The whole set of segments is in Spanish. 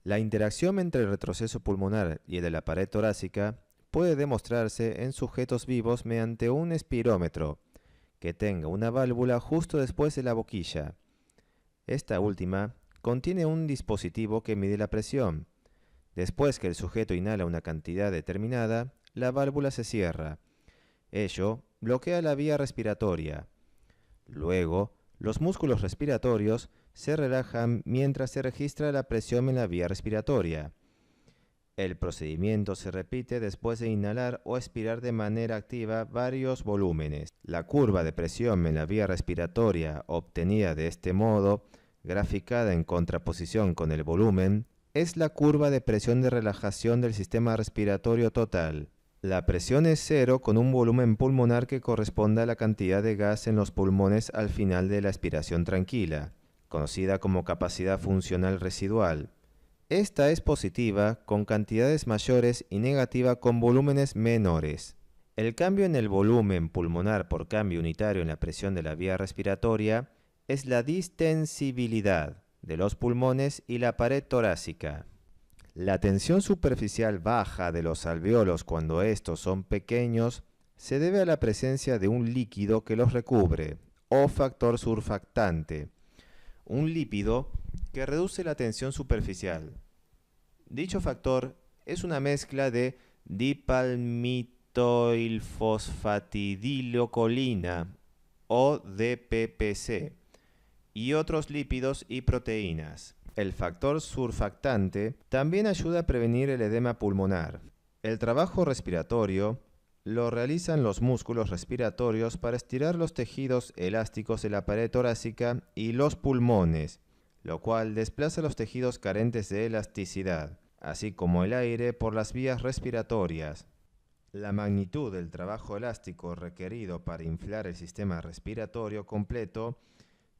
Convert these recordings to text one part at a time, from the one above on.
La interacción entre el retroceso pulmonar y el de la pared torácica puede demostrarse en sujetos vivos mediante un espirómetro que tenga una válvula justo después de la boquilla. Esta última contiene un dispositivo que mide la presión. Después que el sujeto inhala una cantidad determinada, la válvula se cierra. Ello bloquea la vía respiratoria. Luego, los músculos respiratorios se relajan mientras se registra la presión en la vía respiratoria. El procedimiento se repite después de inhalar o expirar de manera activa varios volúmenes. La curva de presión en la vía respiratoria obtenida de este modo, graficada en contraposición con el volumen, es la curva de presión de relajación del sistema respiratorio total. La presión es cero con un volumen pulmonar que corresponde a la cantidad de gas en los pulmones al final de la expiración tranquila, conocida como capacidad funcional residual. Esta es positiva con cantidades mayores y negativa con volúmenes menores. El cambio en el volumen pulmonar por cambio unitario en la presión de la vía respiratoria es la distensibilidad de los pulmones y la pared torácica. La tensión superficial baja de los alvéolos cuando estos son pequeños se debe a la presencia de un líquido que los recubre, o factor surfactante, un lípido que reduce la tensión superficial. Dicho factor es una mezcla de dipalmitoilfosfatidilcolina o DPPC y otros lípidos y proteínas. El factor surfactante también ayuda a prevenir el edema pulmonar. El trabajo respiratorio lo realizan los músculos respiratorios para estirar los tejidos elásticos de la pared torácica y los pulmones, lo cual desplaza los tejidos carentes de elasticidad, así como el aire por las vías respiratorias. La magnitud del trabajo elástico requerido para inflar el sistema respiratorio completo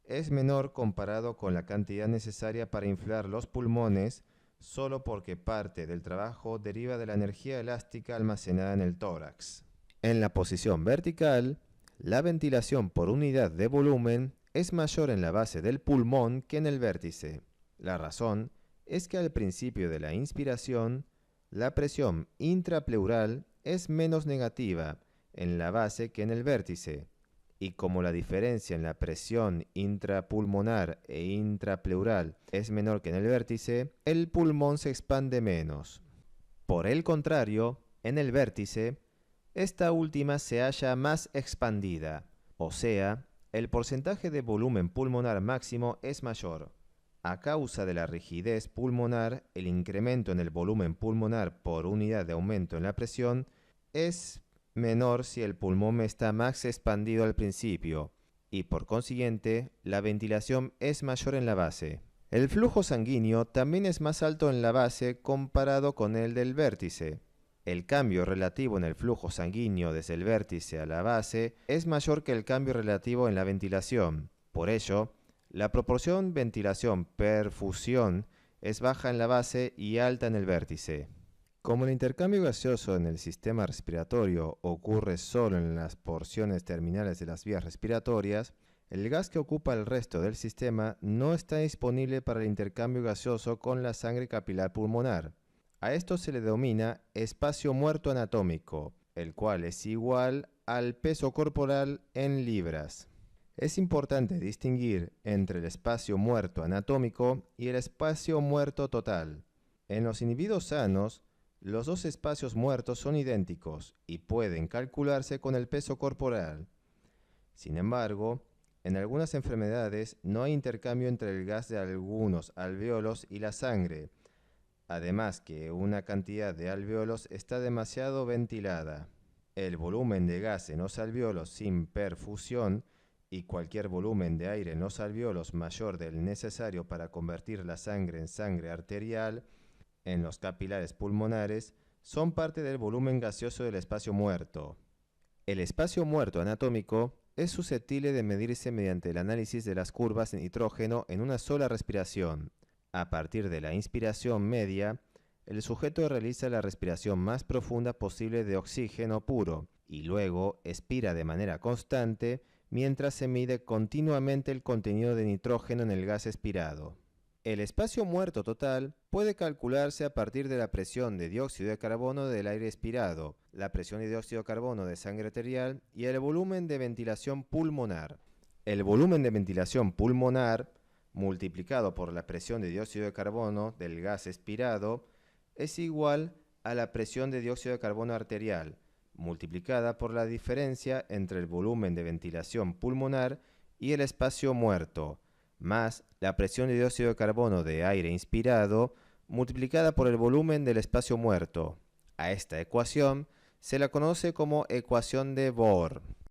es menor comparado con la cantidad necesaria para inflar los pulmones, solo porque parte del trabajo deriva de la energía elástica almacenada en el tórax. En la posición vertical, la ventilación por unidad de volumen es mayor en la base del pulmón que en el vértice. La razón es que al principio de la inspiración, la presión intrapleural es menos negativa en la base que en el vértice, y como la diferencia en la presión intrapulmonar e intrapleural es menor que en el vértice, el pulmón se expande menos. Por el contrario, en el vértice, esta última se halla más expandida, o sea, el porcentaje de volumen pulmonar máximo es mayor. A causa de la rigidez pulmonar, el incremento en el volumen pulmonar por unidad de aumento en la presión es menor si el pulmón está más expandido al principio, y por consiguiente, la ventilación es mayor en la base. El flujo sanguíneo también es más alto en la base comparado con el del vértice. El cambio relativo en el flujo sanguíneo desde el vértice a la base es mayor que el cambio relativo en la ventilación. Por ello, la proporción ventilación-perfusión es baja en la base y alta en el vértice. Como el intercambio gaseoso en el sistema respiratorio ocurre solo en las porciones terminales de las vías respiratorias, el gas que ocupa el resto del sistema no está disponible para el intercambio gaseoso con la sangre capilar pulmonar. A esto se le denomina espacio muerto anatómico, el cual es igual al peso corporal en libras. Es importante distinguir entre el espacio muerto anatómico y el espacio muerto total. En los individuos sanos, los dos espacios muertos son idénticos y pueden calcularse con el peso corporal. Sin embargo, en algunas enfermedades no hay intercambio entre el gas de algunos alvéolos y la sangre, además que una cantidad de alvéolos está demasiado ventilada. El volumen de gas en los alvéolos sin perfusión y cualquier volumen de aire en los alvéolos mayor del necesario para convertir la sangre en sangre arterial en los capilares pulmonares son parte del volumen gaseoso del espacio muerto. El espacio muerto anatómico es susceptible de medirse mediante el análisis de las curvas de nitrógeno en una sola respiración. A partir de la inspiración media, el sujeto realiza la respiración más profunda posible de oxígeno puro y luego expira de manera constante mientras se mide continuamente el contenido de nitrógeno en el gas expirado. El espacio muerto total puede calcularse a partir de la presión de dióxido de carbono del aire expirado, la presión de dióxido de carbono de sangre arterial y el volumen de ventilación pulmonar. El volumen de ventilación pulmonar, multiplicado por la presión de dióxido de carbono del gas expirado, es igual a la presión de dióxido de carbono arterial, multiplicada por la diferencia entre el volumen de ventilación pulmonar y el espacio muerto, más la presión de dióxido de carbono de aire inspirado, multiplicada por el volumen del espacio muerto. A esta ecuación se la conoce como ecuación de Bohr.